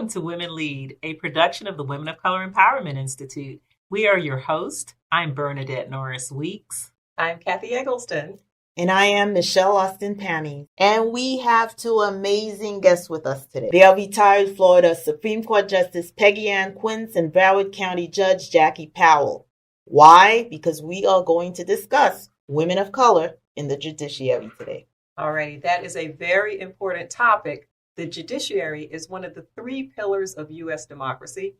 Welcome to Women Lead, a production of the Women of Color Empowerment Institute. We are your host. I'm Bernadette Norris Weeks. I'm Kathy Eggleston. And I am Michelle Austin Pammy. And we have two amazing guests with us today. They are retired Florida Supreme Court Justice Peggy Ann Quince and Broward County Judge Jackie Powell. Why? Because we are going to discuss women of color in the judiciary today. Alrighty, that is a very important topic. The judiciary is one of the three pillars of U.S. democracy.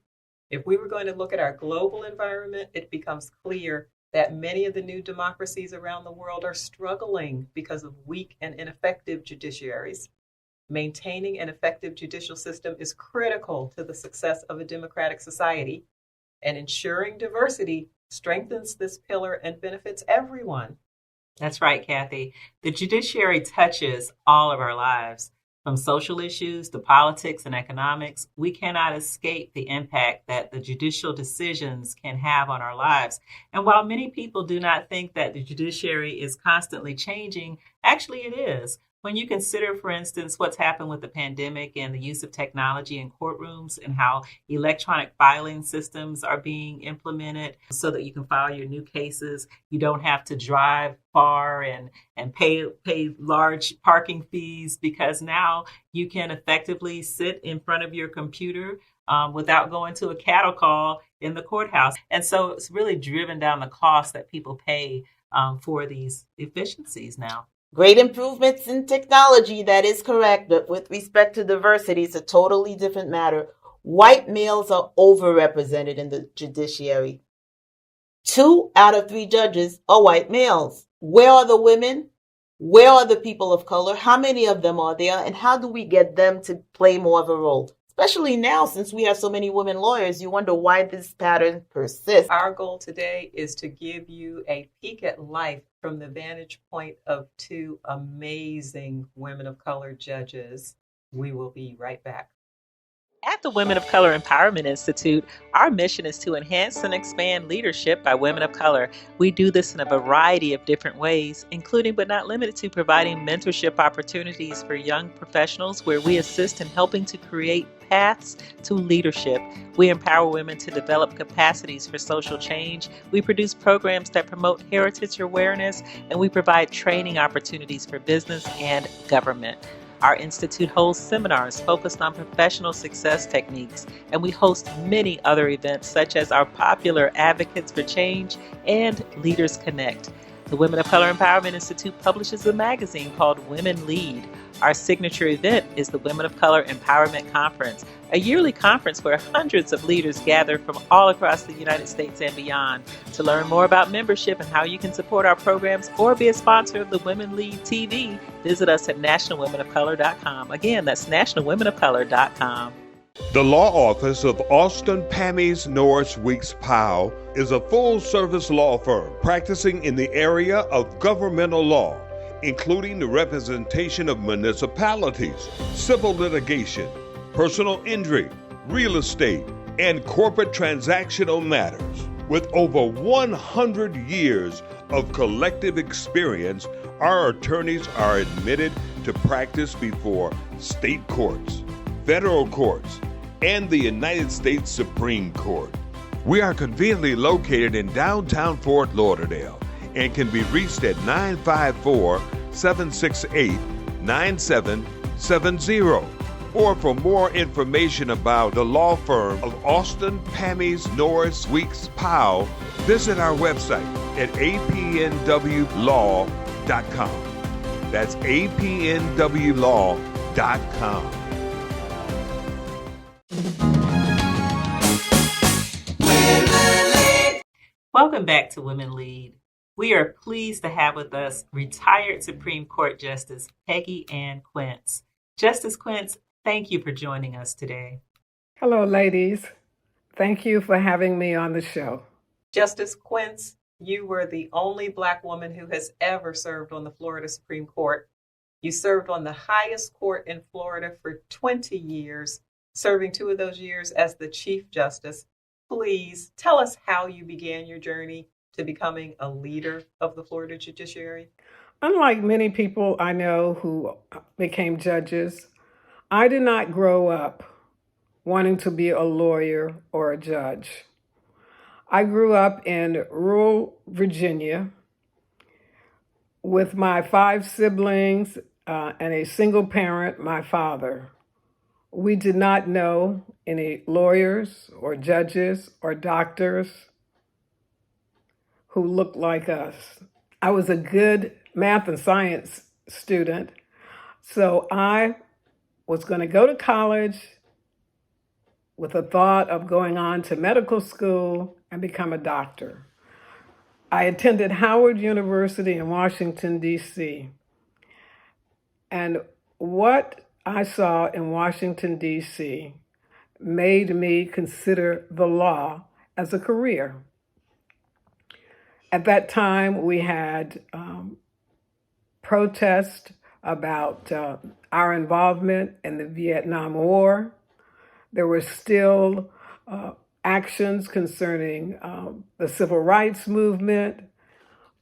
If we were going to look at our global environment, it becomes clear that many of the new democracies around the world are struggling because of weak and ineffective judiciaries. Maintaining an effective judicial system is critical to the success of a democratic society, and ensuring diversity strengthens this pillar and benefits everyone. That's right, Kathy. The judiciary touches all of our lives. From social issues to politics and economics, we cannot escape the impact that the judicial decisions can have on our lives. And while many people do not think that the judiciary is constantly changing, actually it is. When you consider, for instance, what's happened with the pandemic and the use of technology in courtrooms and how electronic filing systems are being implemented so that you can file your new cases, you don't have to drive far and pay large parking fees, because now you can effectively sit in front of your computer without going to a cattle call in the courthouse. And so it's really driven down the cost that people pay for these efficiencies now. Great improvements in technology, that is correct, but with respect to diversity, it's a totally different matter. White males are overrepresented in the judiciary. 2 out of 3 judges are white males. Where are the women? Where are the people of color? How many of them are there? And how do we get them to play more of a role? Especially now, since we have so many women lawyers, you wonder why this pattern persists. Our goal today is to give you a peek at life from the vantage point of 2 amazing women of color judges. We will be right back. At the Women of Color Empowerment Institute, our mission is to enhance and expand leadership by women of color. We do this in a variety of different ways, including but not limited to providing mentorship opportunities for young professionals where we assist in helping to create paths to leadership. We empower women to develop capacities for social change. We produce programs that promote heritage awareness, and we provide training opportunities for business and government. Our institute holds seminars focused on professional success techniques, and we host many other events such as our popular Advocates for Change and Leaders Connect. The Women of Color Empowerment Institute publishes a magazine called Women Lead. Our signature event is the Women of Color Empowerment Conference, a yearly conference where hundreds of leaders gather from all across the United States and beyond. To learn more about membership and how you can support our programs or be a sponsor of the Women Lead TV, visit us at nationalwomenofcolor.com. Again, that's nationalwomenofcolor.com. The law office of Austin Pammies Norris Weeks Powell is a full-service law firm practicing in the area of governmental law, including the representation of municipalities, civil litigation, personal injury, real estate, and corporate transactional matters. With over 100 years of collective experience, our attorneys are admitted to practice before state courts, federal courts, and the United States Supreme Court. We are conveniently located in downtown Fort Lauderdale and can be reached at 954-768-9770. Or for more information about the law firm of Austin Pammies Norris Weeks Powell, visit our website at apnwlaw.com. That's apnwlaw.com. Welcome back to Women Lead. We are pleased to have with us retired Supreme Court Justice Peggy Ann Quince. Justice Quince, thank you for joining us today. Hello, ladies. Thank you for having me on the show. Justice Quince, you were the only Black woman who has ever served on the Florida Supreme Court. You served on the highest court in Florida for 20 years, serving 2 of those years as the Chief Justice. Please tell us how you began your journey to becoming a leader of the Florida judiciary. Unlike many people I know who became judges, I did not grow up wanting to be a lawyer or a judge. I grew up in rural Virginia with my 5 siblings and a single parent, my father. We did not know any lawyers or judges or doctors who looked like us. I was a good math and science student, so I was going to go to college with the thought of going on to medical school and become a doctor. I attended Howard University in Washington, D.C. And what I saw in Washington, D.C. made me consider the law as a career. At that time, we had protests about our involvement in the Vietnam War. There were still actions concerning the civil rights movement.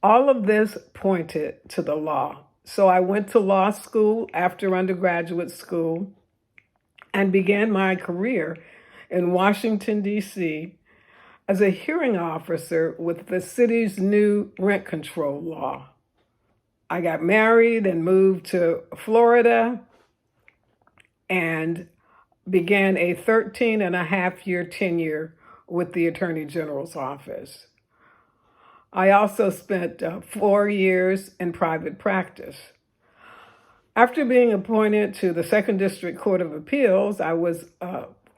All of this pointed to the law. So I went to law school after undergraduate school and began my career in Washington, D.C. as a hearing officer with the city's new rent control law. I got married and moved to Florida and began a 13-and-a-half-year tenure with the Attorney General's office. I also spent 4 years in private practice. After being appointed to the Second District Court of Appeals,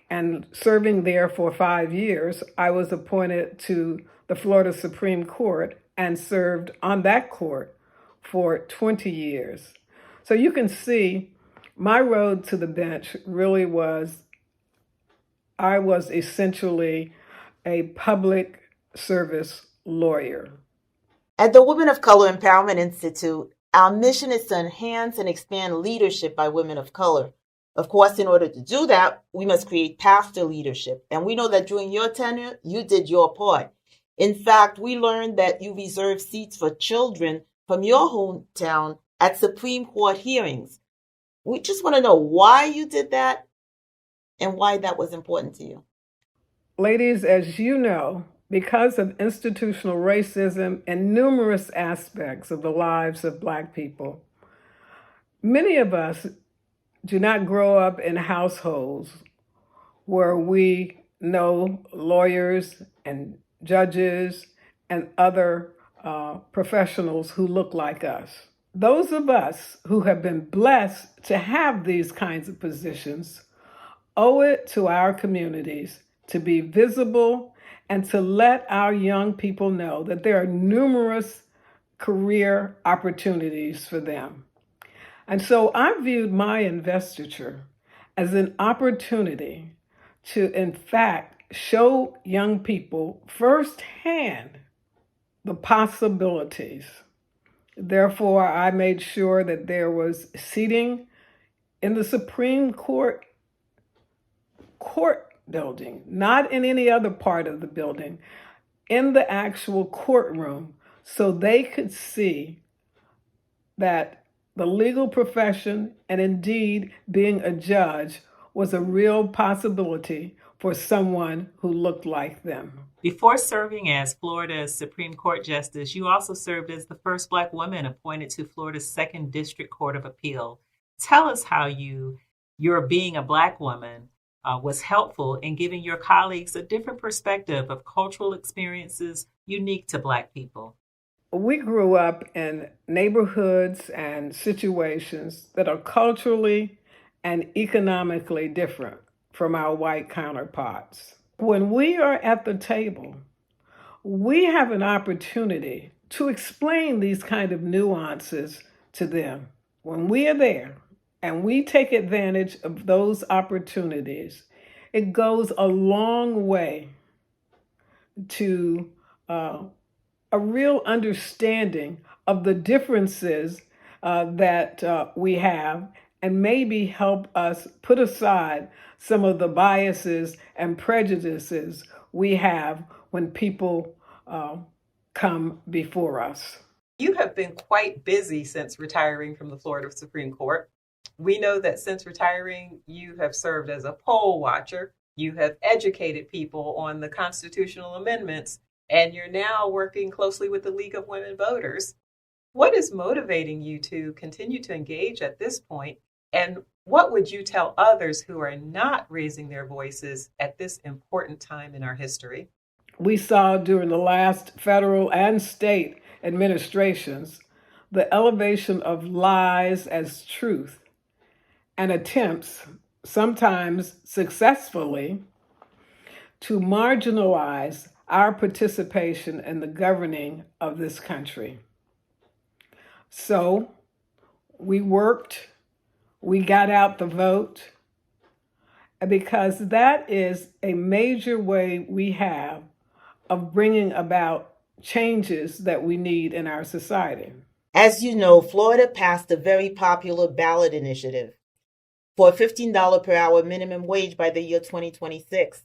and serving there for 5 years, I was appointed to the Florida Supreme Court and served on that court for 20 years. So you can see my road to the bench really was, I was essentially a public service lawyer. At the Women of Color Empowerment Institute, our mission is to enhance and expand leadership by women of color. Of course, in order to do that, we must create paths to leadership. And we know that during your tenure, you did your part. In fact, we learned that you reserved seats for children from your hometown at Supreme Court hearings. We just want to know why you did that and why that was important to you. Ladies, as you know, because of institutional racism and numerous aspects of the lives of Black people, many of us do not grow up in households where we know lawyers and judges and other professionals who look like us. Those of us who have been blessed to have these kinds of positions owe it to our communities to be visible and to let our young people know that there are numerous career opportunities for them. And so I viewed my investiture as an opportunity to, in fact, show young people firsthand the possibilities. Therefore, I made sure that there was seating in the Supreme Court building, not in any other part of the building, in the actual courtroom, so they could see that the legal profession and indeed being a judge was a real possibility for someone who looked like them. Before serving as Florida's Supreme Court Justice, you also served as the first Black woman appointed to Florida's Second District Court of Appeal. Tell us how your being a Black woman was helpful in giving your colleagues a different perspective of cultural experiences unique to Black people. We grew up in neighborhoods and situations that are culturally and economically different from our white counterparts. When we are at the table, we have an opportunity to explain these kind of nuances to them. When we are there and we take advantage of those opportunities, it goes a long way to a real understanding of the differences that we have, and maybe help us put aside some of the biases and prejudices we have when people come before us. You have been quite busy since retiring from the Florida Supreme Court. We know that since retiring, you have served as a poll watcher You have educated people on the constitutional amendments, and you're now working closely with the League of Women Voters. What is motivating you to continue to engage at this point? And what would you tell others who are not raising their voices at this important time in our history? We saw during the last federal and state administrations the elevation of lies as truth and attempts, sometimes successfully, to marginalize our participation in the governing of this country. So we worked, we got out the vote, because that is a major way we have of bringing about changes that we need in our society. As you know, Florida passed a very popular ballot initiative for a $15 per hour minimum wage by the year 2026.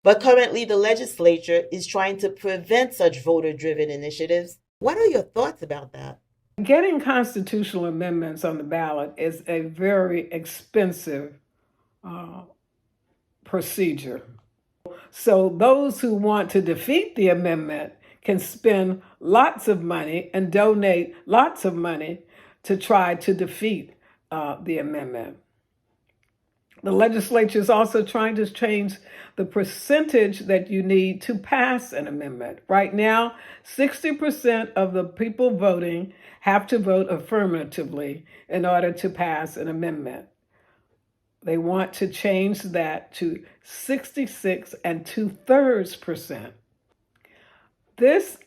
But currently, the legislature is trying to prevent such voter-driven initiatives. What are your thoughts about that? Getting constitutional amendments on the ballot is a very expensive procedure. So those who want to defeat the amendment can spend lots of money and donate lots of money to try to defeat the amendment. The legislature is also trying to change the percentage that you need to pass an amendment. Right now, 60% of the people voting have to vote affirmatively in order to pass an amendment. They want to change that to 66 2/3%. This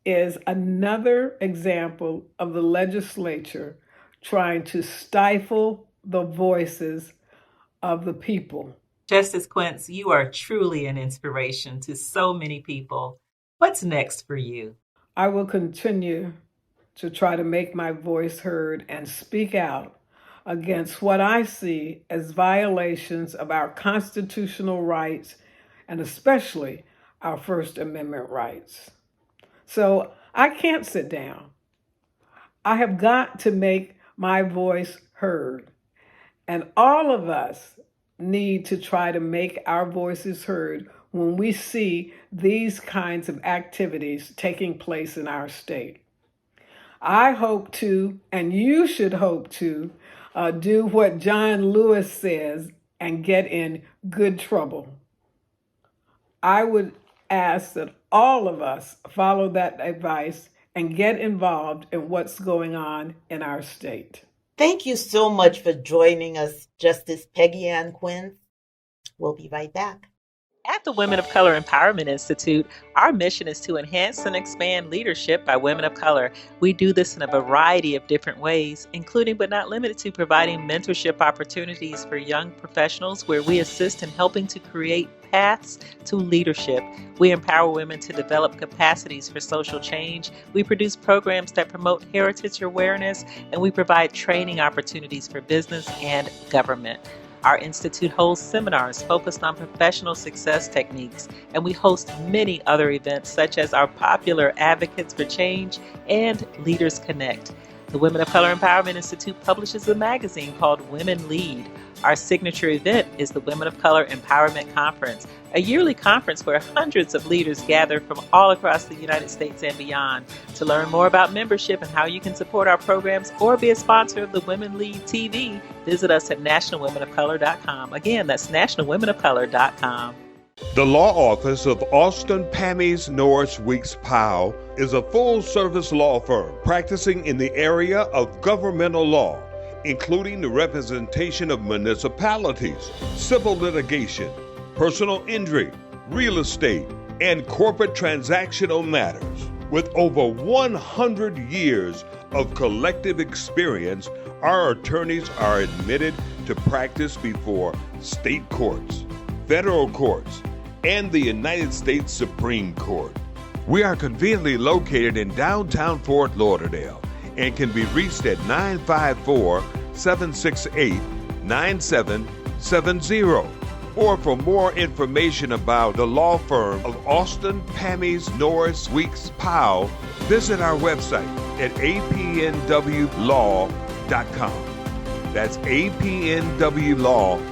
is another example of the legislature trying to stifle the voices of the people. Justice Quince, you are truly an inspiration to so many people. What's next for you? I will continue to try to make my voice heard and speak out against what I see as violations of our constitutional rights and especially our First Amendment rights. So I can't sit down. I have got to make my voice heard. And all of us need to try to make our voices heard when we see these kinds of activities taking place in our state. I hope to, and you should hope to, do what John Lewis says and get in good trouble. I would ask that all of us follow that advice and get involved in what's going on in our state. Thank you so much for joining us, Justice Peggy Ann Quinn. We'll be right back. At the Women of Color Empowerment Institute, our mission is to enhance and expand leadership by women of color. We do this in a variety of different ways, including but not limited to providing mentorship opportunities for young professionals where we assist in helping to create paths to leadership. We empower women to develop capacities for social change. We produce programs that promote heritage awareness, and we provide training opportunities for business and government. Our institute holds seminars focused on professional success techniques, and we host many other events such as our popular Advocates for Change and Leaders Connect. The Women of Color Empowerment Institute publishes a magazine called Women Lead. Our signature event is the Women of Color Empowerment Conference, a yearly conference where hundreds of leaders gather from all across the United States and beyond. To learn more about membership and how you can support our programs or be a sponsor of the Women Lead TV, visit us at nationalwomenofcolor.com. Again, that's nationalwomenofcolor.com. The law office of Austin, Pammies, Norris, Weeks, Powell is a full-service law firm practicing in the area of governmental law, including the representation of municipalities, civil litigation, personal injury, real estate, and corporate transactional matters. With over 100 years of collective experience, our attorneys are admitted to practice before state courts, federal courts, and the United States Supreme Court. We are conveniently located in downtown Fort Lauderdale and can be reached at 954-768-9770. Or for more information about the law firm of Austin, Pammies, Norris, Weeks, Powell, visit our website at apnwlaw.com. That's apnwlaw.com.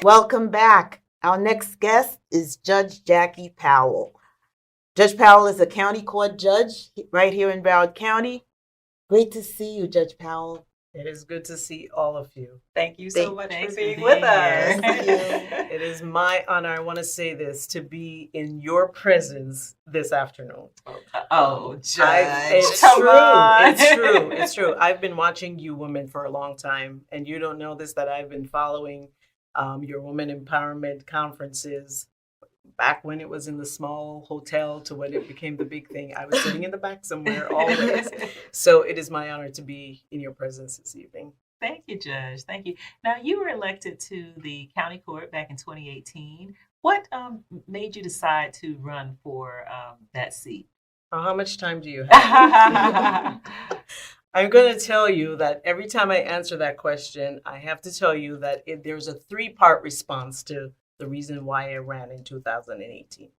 Welcome back. Our next guest is Judge Jackie Powell. Judge Powell is a county court judge right here in Broward County. Great to see you, Judge Powell. It is good to see all of you. Thank you so much Thanks for for being being with us. here. Thank you. It is my honor, I want to say this, to be in your presence this afternoon. Oh, Judge. It's come true. on. It's true. It's true. I've been watching you women for a long time, and you don't know this, that I've been following your women empowerment conferences back when it was in the small hotel to when it became the big thing. I was sitting in the back somewhere always. So it is my honor to be in your presence this evening. Thank you, Judge. Thank you. Now, you were elected to the county court back in 2018. What made you decide to run for that seat? How much time do you have? I'm going to tell you that every time I answer that question, I have to tell you that there's a three-part response to the reason why I ran in 2018.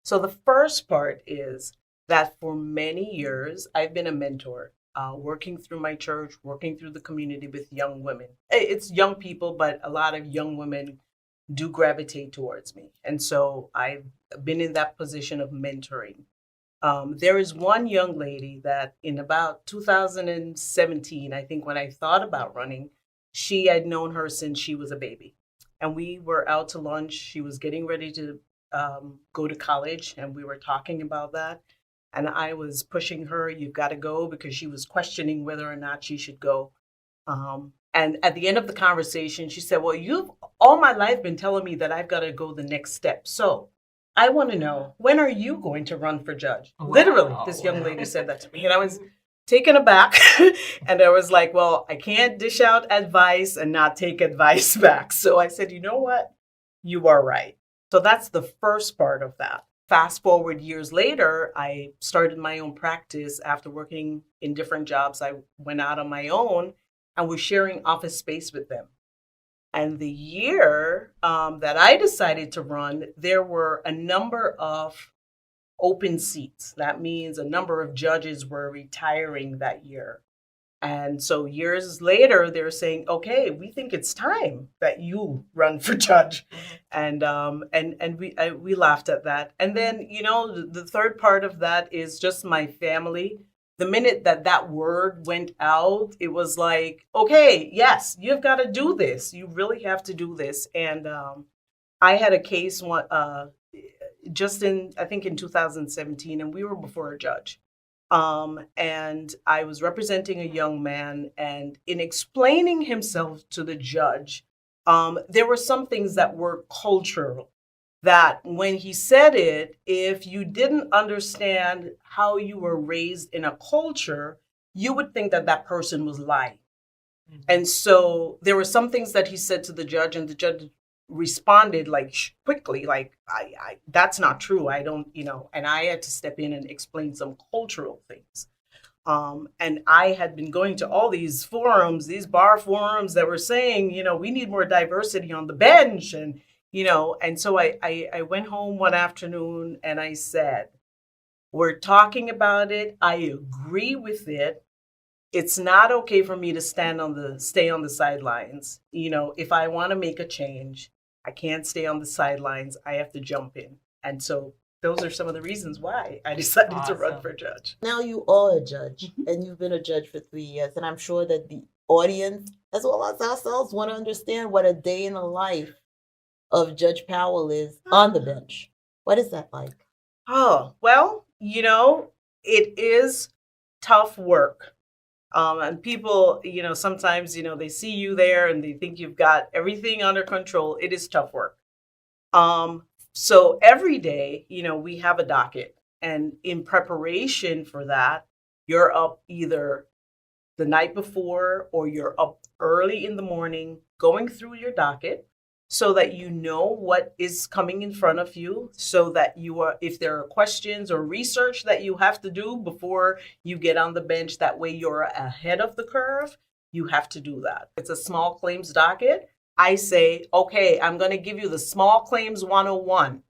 So the first part is that for many years, I've been a mentor, working through my church, working through the community with young women. It's young people, but a lot of young women do gravitate towards me. And so I've been in that position of mentoring. There is one young lady that in about 2017, I think when I thought about running, I'd known her since she was a baby. And we were out to lunch. She was getting ready to go to college, and we were talking about that. And I was pushing her, you've got to go, because she was questioning whether or not she should go. And at the end of the conversation, she said, well, you've all my life been telling me that I've got to go the next step. So I want to know, when are you going to run for judge? Wow. Literally, this young lady said that to me. And I was taken aback. And I was like, well, I can't dish out advice and not take advice back. So I said, you know what? You are right. So that's the first part of that. Fast forward years later, I started my own practice after working in different jobs. I went out on my own and was sharing office space with them. And the year that I decided to run, there were a number of open seats. That means a number of judges were retiring that year. And so years later, they're saying, okay, we think it's time that you run for judge. And we laughed at that. And then, the third part of that is just my family. The minute that word went out, it was like, okay, yes, you've got to do this. You really have to do this. And I had a case just in 2017, and we were before a judge. And I was representing a young man, and in explaining himself to the judge, there were some things that were cultural, that when he said it, if you didn't understand how you were raised in a culture, you would think that person was lying. Mm-hmm. And so there were some things that he said to the judge, and the judge responded quickly, I that's not true. I don't, and I had to step in and explain some cultural things. And I had been going to all these forums, these bar forums that were saying, we need more diversity on the bench. And, and so I went home one afternoon and I said, we're talking about it. I agree with it. It's not okay for me to stay on the sidelines. If I want to make a change, I can't stay on the sidelines. I have to jump in. And so those are some of the reasons why I decided to run for judge. Now you are a judge, and you've been a judge for 3 years. And I'm sure that the audience, as well as ourselves, want to understand what a day in the life of Judge Powell is on the bench. What is that like? Oh, well, it is tough work. And people, sometimes, they see you there and they think you've got everything under control. It is tough work. So every day, we have a docket. And in preparation for that, you're up either the night before or you're up early in the morning going through your docket so that you know what is coming in front of you, so that if there are questions or research that you have to do before you get on the bench, that way you're ahead of the curve, you have to do that. It's a small claims docket. I say, okay, I'm going to give you the small claims 101.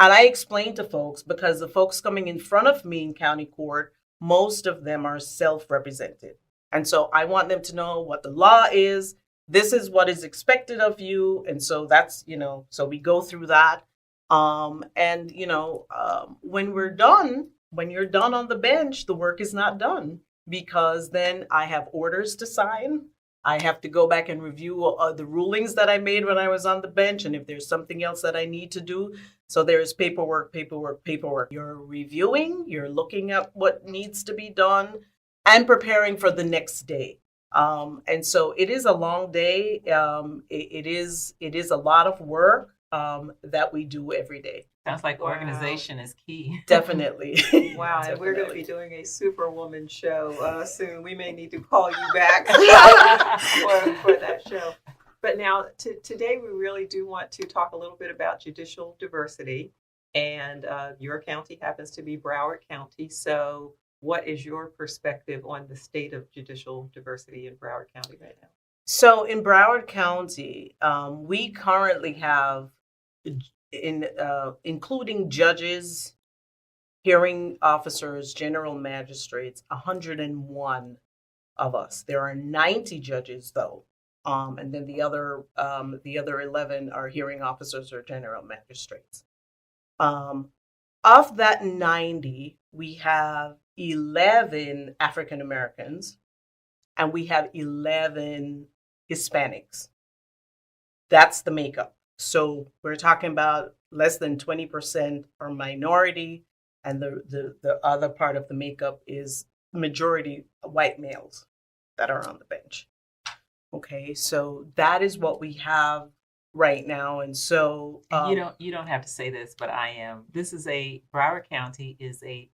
And I explain to folks, because the folks coming in front of me in county court, most of them are self-represented. And so I want them to know what the law is. this is what is expected of you. And so that's, so we go through that. And, when when you're done on the bench, the work is not done, because then I have orders to sign. I have to go back and review the rulings that I made when I was on the bench. And if there's something else that I need to do. So there's paperwork. You're reviewing, you're looking at what needs to be done and preparing for the next day. And so it is a long day. It is a lot of work that we do every day. Sounds like organization is key. Definitely. Wow, and we're going to be doing a Superwoman show soon. We may need to call you back for that show. But now, today, we really do want to talk a little bit about judicial diversity. And your county happens to be Broward County. So what is your perspective on the state of judicial diversity in Broward County right now? So in Broward County, we currently have, including judges, hearing officers, general magistrates, 101 of us. There are 90 judges, though, and then the other 11 are hearing officers or general magistrates. Of that 90, we have 11 African Americans, and we have 11 Hispanics. That's the makeup. So we're talking about less than 20% are minority, and the other part of the makeup is majority white males that are on the bench. Okay, so that is what we have right now. And so you don't have to say this, but I am. Broward County is a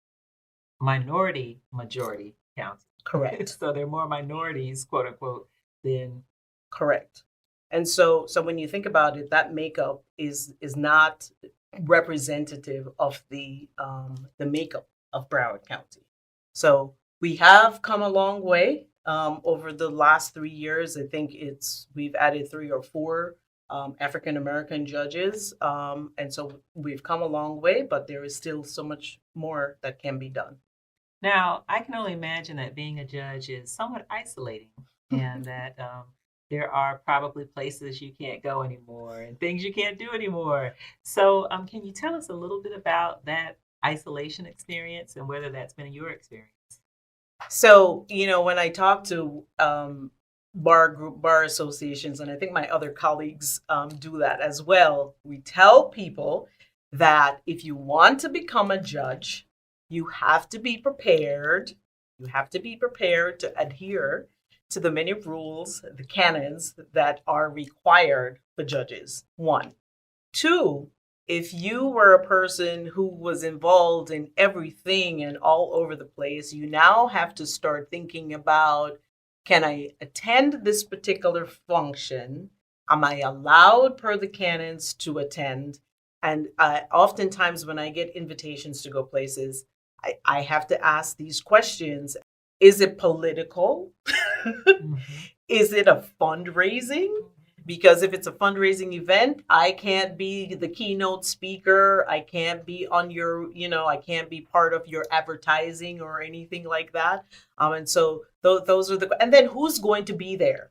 minority majority county. Correct. So there are more minorities, quote unquote, than correct. And so when you think about it, that makeup is not representative of the makeup of Broward County. So we have come a long way over the last 3 years. I think we've added 3 or 4 African American judges, and so we've come a long way. But there is still so much more that can be done. Now, I can only imagine that being a judge is somewhat isolating, and that there are probably places you can't go anymore and things you can't do anymore. So can you tell us a little bit about that isolation experience and whether that's been your experience? So, when I talk to bar associations, and I think my other colleagues do that as well, we tell people that if you want to become a judge, you have to be prepared. You have to be prepared to adhere to the many rules, the canons that are required for judges. 1. 2, if you were a person who was involved in everything and all over the place, you now have to start thinking about, can I attend this particular function? Am I allowed per the canons to attend? And oftentimes when I get invitations to go places, I have to ask these questions. Is it political? Mm-hmm. Is it a fundraising? Because if it's a fundraising event, I can't be the keynote speaker. I can't be on I can't be part of your advertising or anything like that. And so those are and then who's going to be there?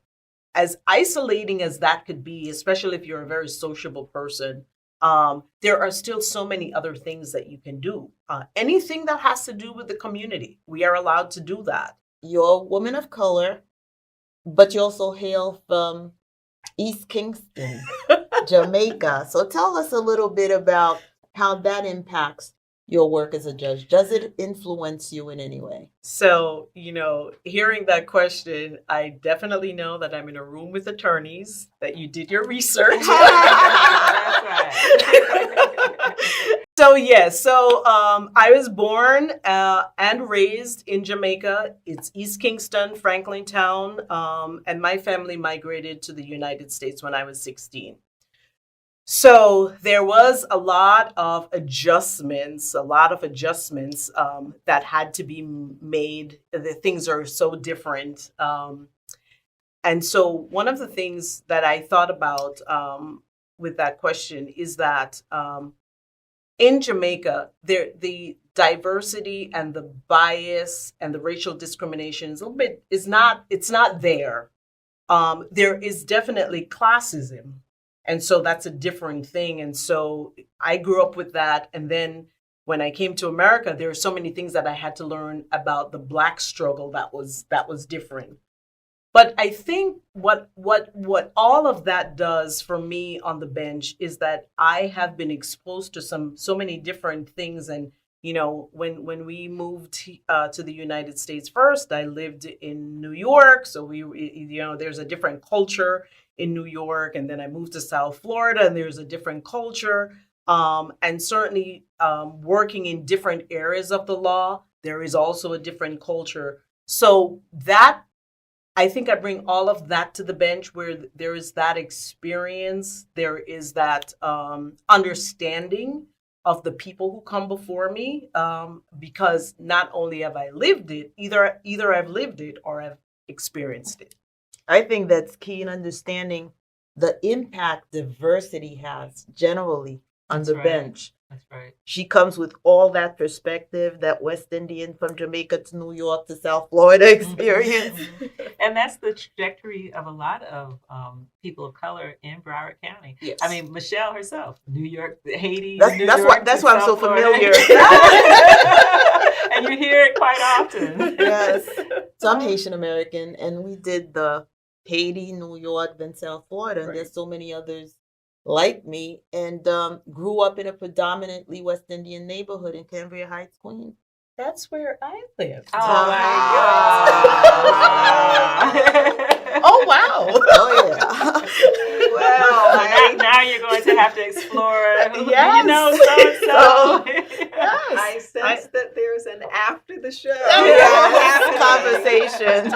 As isolating as that could be, especially if you're a very sociable person, there are still so many other things that you can do. Anything that has to do with the community, we are allowed to do that. You're a woman of color, but you also hail from East Kingston, Jamaica. So tell us a little bit about how that impacts your work as a judge. Does it influence you in any way? So, hearing that question, I definitely know that I'm in a room with attorneys, that you did your research. That's right. So, yes. So I was born and raised in Jamaica. It's East Kingston, Franklin Town. And my family migrated to the United States when I was 16. So there was a lot of adjustments that had to be made. The things are so different. And so one of the things that I thought about with that question is that in Jamaica, the diversity and the bias and the racial discrimination is it's not there there is definitely classism. And so that's a different thing. And so I grew up with that. And then when I came to America, there were so many things that I had to learn about the Black struggle that was different. But I think what all of that does for me on the bench is that I have been exposed to so many different things. And when we moved to the United States first, I lived in New York, so there's a different culture in New York, and then I moved to South Florida, and there's a different culture. And certainly working in different areas of the law, there is also a different culture. So that, I think I bring all of that to the bench, where there is that experience, there is that understanding of the people who come before me, because not only have I lived it, either I've lived it or I've experienced it. I think that's key in understanding the impact diversity has generally on the bench. That's right. She comes with all that perspective, that West Indian from Jamaica to New York to South Florida experience. And that's the trajectory of a lot of people of color in Broward County. Yes. I mean, Michelle herself, New York, Haiti, That's why I'm so familiar. And you hear it quite often. Yes. So I'm Haitian American, and we did the Haiti, New York, then South Florida, and Right. there's so many others like me, and grew up in a predominantly West Indian neighborhood in Cambria Heights, Queens. That's where I lived. Oh, Oh, wow. Oh, yeah. Well, now you're going to have to explore, Yes. so-and-so. I sense that there's an after the show. Conversation.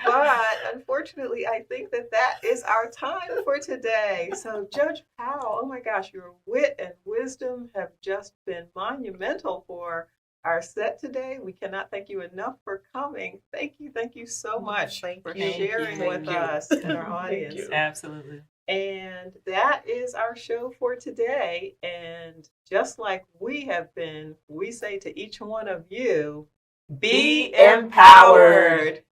But unfortunately, I think that is our time for today. So Judge Powell, oh my gosh, your wit and wisdom have just been monumental for our set today. We cannot thank you enough for coming. Thank you so much for sharing with us and our audience. Absolutely. And that is our show for today. And just like we have been, we say to each one of you, be empowered.